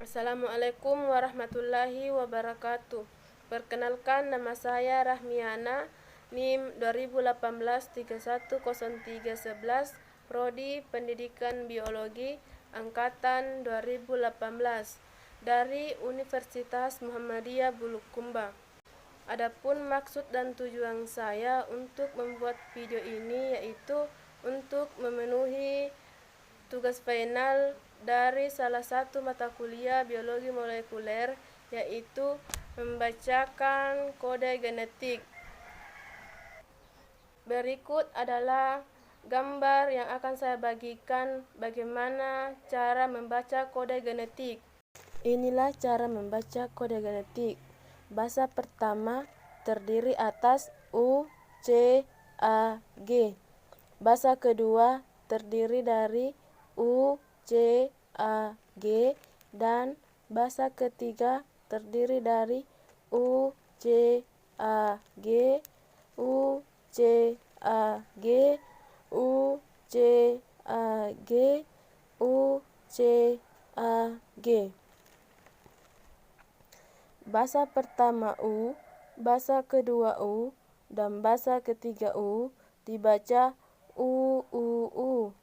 Assalamualaikum warahmatullahi wabarakatuh. Perkenalkan, nama saya Rahmiana, NIM 2018-310311, Prodi Pendidikan Biologi, Angkatan 2018, dari Universitas Muhammadiyah Bulukumba. Adapun maksud dan tujuan saya untuk membuat video ini yaitu untuk memenuhi tugas final dari salah satu mata kuliah biologi molekuler, yaitu membacakan kode genetik. Berikut adalah gambar yang akan saya bagikan bagaimana cara membaca kode genetik. Inilah cara membaca kode genetik. Bahasa pertama terdiri atas U, C, A, G. Bahasa kedua terdiri dari U, C, A, G, dan bahasa ketiga terdiri dari U, C, A, G, U, C, A, G, U, C, A, G, U, C, A, G. Bahasa pertama U, bahasa kedua U, dan bahasa ketiga U dibaca U, U, U.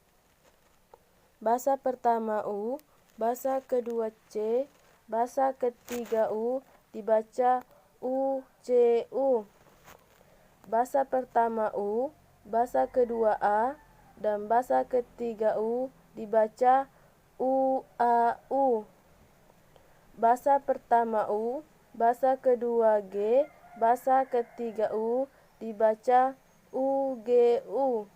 Bahasa pertama U, bahasa kedua C, bahasa ketiga U dibaca U, C, U. Bahasa pertama U, bahasa kedua A, dan bahasa ketiga U dibaca U, A, U. Bahasa pertama U, bahasa kedua G, bahasa ketiga U dibaca U, G, U.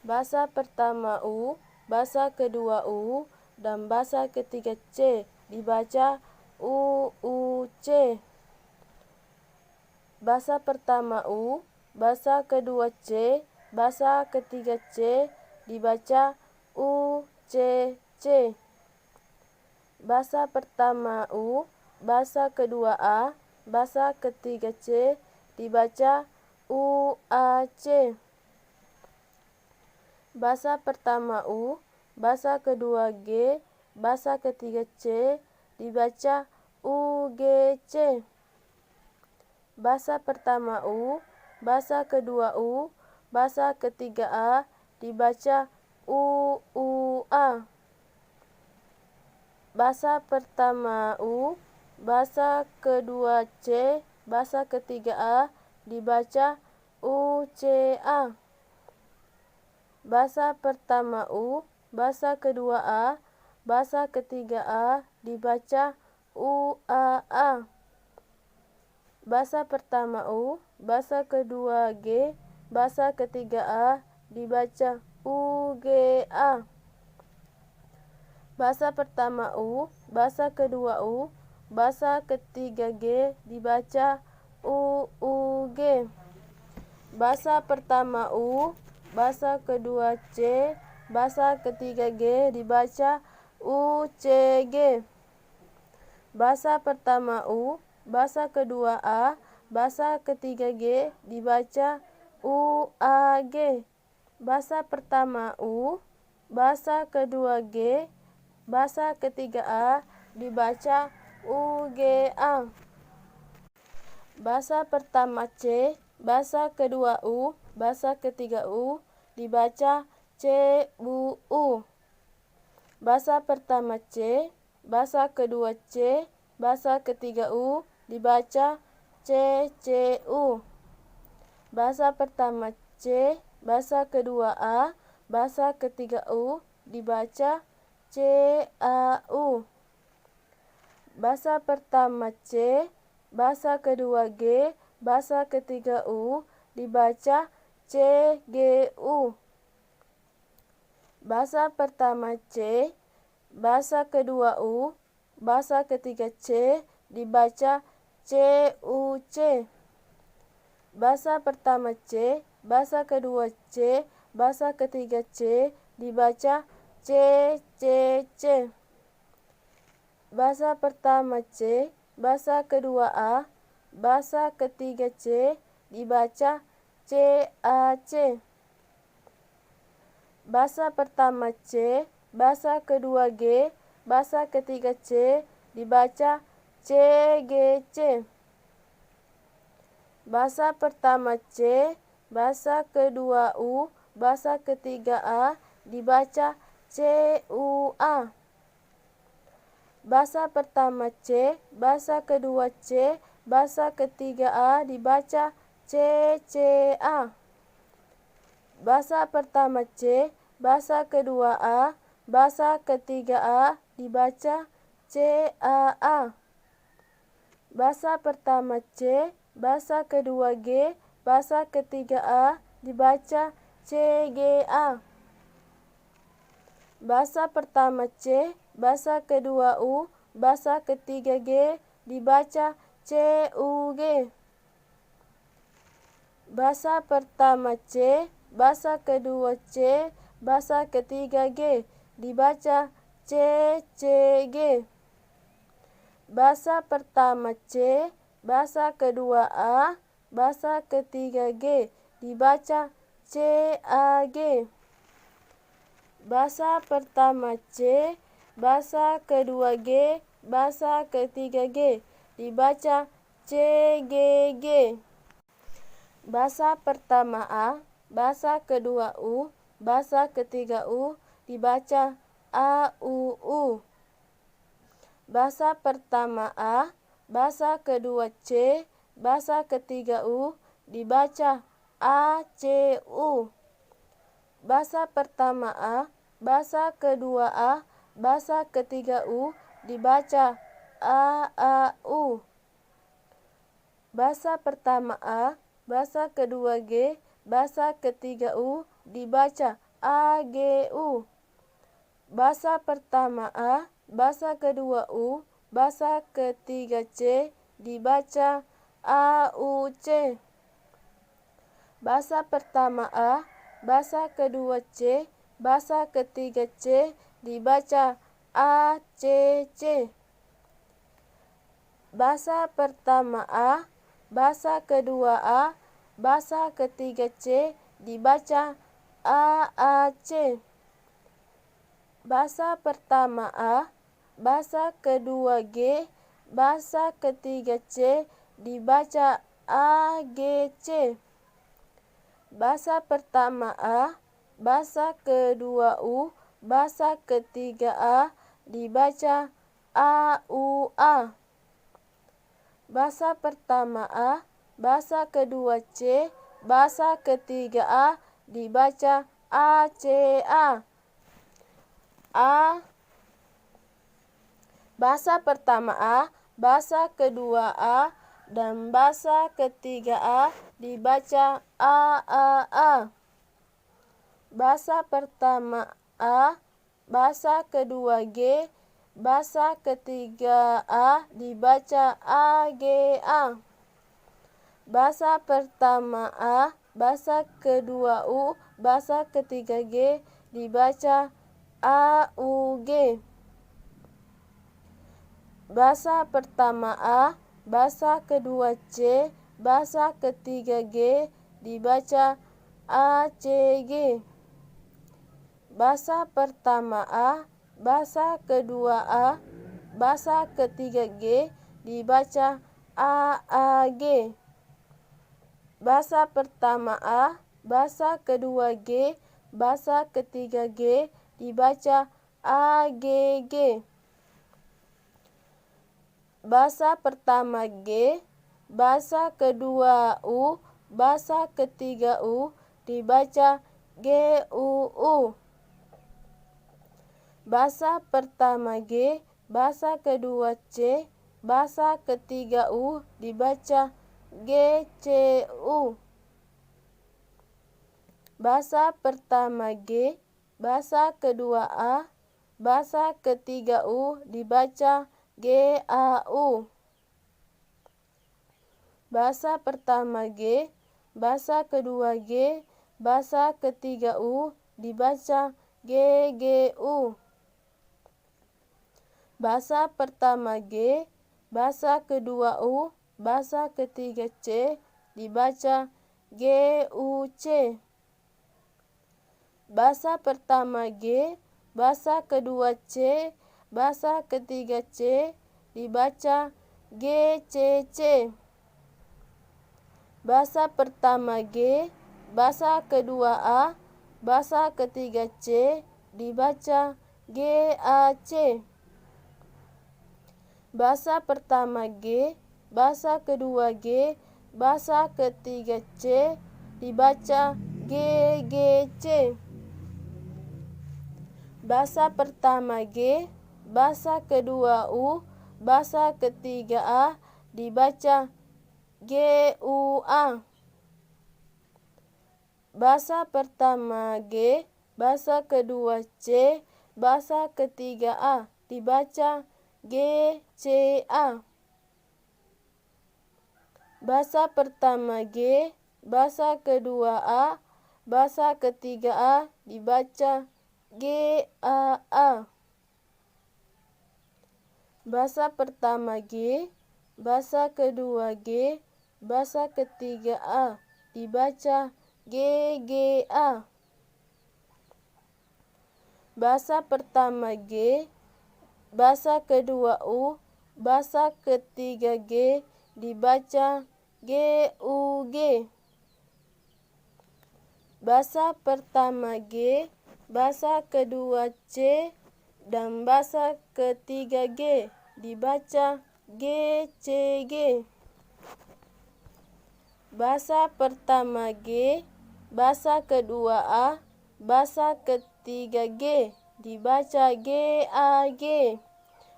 Bahasa pertama U, bahasa kedua U, dan bahasa ketiga C dibaca U, U, C. Bahasa pertama U, bahasa kedua C, bahasa ketiga C dibaca U, C, C. Bahasa pertama U, bahasa kedua A, bahasa ketiga C dibaca U, A, C. Bahasa pertama U, bahasa kedua G, bahasa ketiga C dibaca U, G, C. Bahasa pertama U, bahasa kedua U, bahasa ketiga A dibaca U, U, A. Bahasa pertama U, bahasa kedua C, bahasa ketiga A dibaca U, C, A. Bahasa pertama U, bahasa kedua A, bahasa ketiga A dibaca U, A, A. Bahasa pertama U, bahasa kedua G, bahasa ketiga A dibaca U, G, A. Bahasa pertama U, bahasa kedua U, bahasa ketiga G dibaca U, U, G. Bahasa pertama U, bahasa kedua C, bahasa ketiga G dibaca U, C, G. Bahasa pertama U, bahasa kedua A, bahasa ketiga G dibaca U, A, G. Bahasa pertama U, bahasa kedua G, bahasa ketiga A dibaca U, G, A. Bahasa pertama C, bahasa kedua U, bahasa ketiga U dibaca C, U, U. Bahasa pertama C, bahasa kedua C, bahasa ketiga U dibaca C, C, U. Bahasa pertama C, bahasa kedua A, bahasa ketiga U dibaca C, A, U. Bahasa pertama C, bahasa kedua G, bahasa ketiga U dibaca C, G, U. Bahasa pertama C, bahasa kedua U, bahasa ketiga C dibaca C, U, C. Bahasa pertama C, bahasa kedua C, bahasa ketiga C dibaca C, C, C. Bahasa pertama C, bahasa kedua A, bahasa ketiga C dibaca C, A, C. Bahasa pertama C, bahasa kedua G, bahasa ketiga C dibaca CGC. Bahasa pertama C, bahasa kedua U, bahasa ketiga A dibaca CUA. Bahasa pertama C, bahasa kedua C, bahasa ketiga A dibaca CCA. Bahasa pertama C, bahasa kedua A, bahasa ketiga A dibaca CAA. Bahasa pertama C, bahasa kedua G, bahasa ketiga A dibaca CGA. Bahasa pertama C, bahasa kedua U, bahasa ketiga G dibaca CUG. Bahasa pertama C, bahasa kedua C, bahasa ketiga G dibaca CCG. Bahasa pertama C, bahasa kedua A, bahasa ketiga G dibaca CAG. Bahasa pertama C, bahasa kedua G, bahasa ketiga G dibaca CGG. Bahasa pertama A, bahasa kedua U, bahasa ketiga U dibaca AUU. Bahasa pertama A, bahasa kedua C, bahasa ketiga U dibaca ACU. Bahasa pertama A, bahasa kedua A, bahasa ketiga U dibaca AAU. Bahasa pertama A, bahasa kedua G, bahasa ketiga U dibaca AGU. Bahasa pertama A, bahasa kedua U, bahasa ketiga C dibaca AUC. Bahasa pertama A, bahasa kedua C, bahasa ketiga C dibaca ACC. Bahasa pertama A, bahasa kedua A, bahasa ketiga C dibaca AAC. Bahasa pertama A, bahasa kedua G, bahasa ketiga C dibaca AGC. Bahasa pertama A, bahasa kedua U, bahasa ketiga A dibaca AUA. Bahasa pertama A, bahasa kedua C, bahasa ketiga A dibaca ACA. Bahasa pertama A, bahasa kedua A, dan bahasa ketiga A dibaca AAA. Bahasa pertama A, bahasa kedua G, bahasa ketiga A dibaca AGA. Bahasa pertama A, bahasa kedua U, bahasa ketiga G dibaca AUG. Bahasa pertama A, bahasa kedua C, bahasa ketiga G dibaca ACG. Bahasa pertama A, bahasa kedua A, bahasa ketiga G dibaca AAG. Bahasa pertama A, bahasa kedua G, bahasa ketiga G dibaca AGG. Bahasa pertama G, bahasa kedua U, bahasa ketiga U dibaca GUU. Bahasa pertama G, bahasa kedua C, bahasa ketiga U dibaca GCU. Bahasa pertama G, bahasa kedua A, bahasa ketiga U dibaca GAU. Bahasa pertama G, bahasa kedua G, bahasa ketiga U dibaca GGU. Bahasa pertama G, bahasa kedua U, bahasa ketiga C dibaca GUC. Bahasa pertama G, bahasa kedua C, bahasa ketiga C dibaca GCC. Bahasa pertama G, bahasa kedua A, bahasa ketiga C dibaca GAC. Bahasa pertama G, bahasa kedua G, bahasa ketiga C dibaca GGC. Bahasa pertama G, bahasa kedua U, bahasa ketiga A dibaca GUA. Bahasa pertama G, bahasa kedua C, bahasa ketiga A dibaca GCA. Bahasa pertama G, bahasa kedua A, bahasa ketiga A dibaca GAA. Bahasa pertama G, bahasa kedua G, bahasa ketiga A dibaca GGA. Bahasa pertama G, bahasa kedua U, bahasa ketiga G dibaca GUG. Bahasa pertama G, bahasa kedua C, dan bahasa ketiga G dibaca GCG. Bahasa pertama G, bahasa kedua A, bahasa ketiga G dibaca GAG.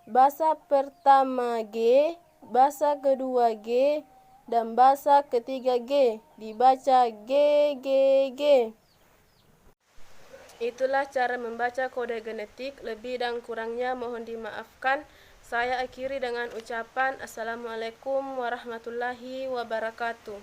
Bahasa pertama G, bahasa kedua G, dan bahasa ketiga G dibaca GGG. Itulah cara membaca kode genetik, lebih dan kurangnya mohon dimaafkan. Saya akhiri dengan ucapan Assalamualaikum warahmatullahi wabarakatuh.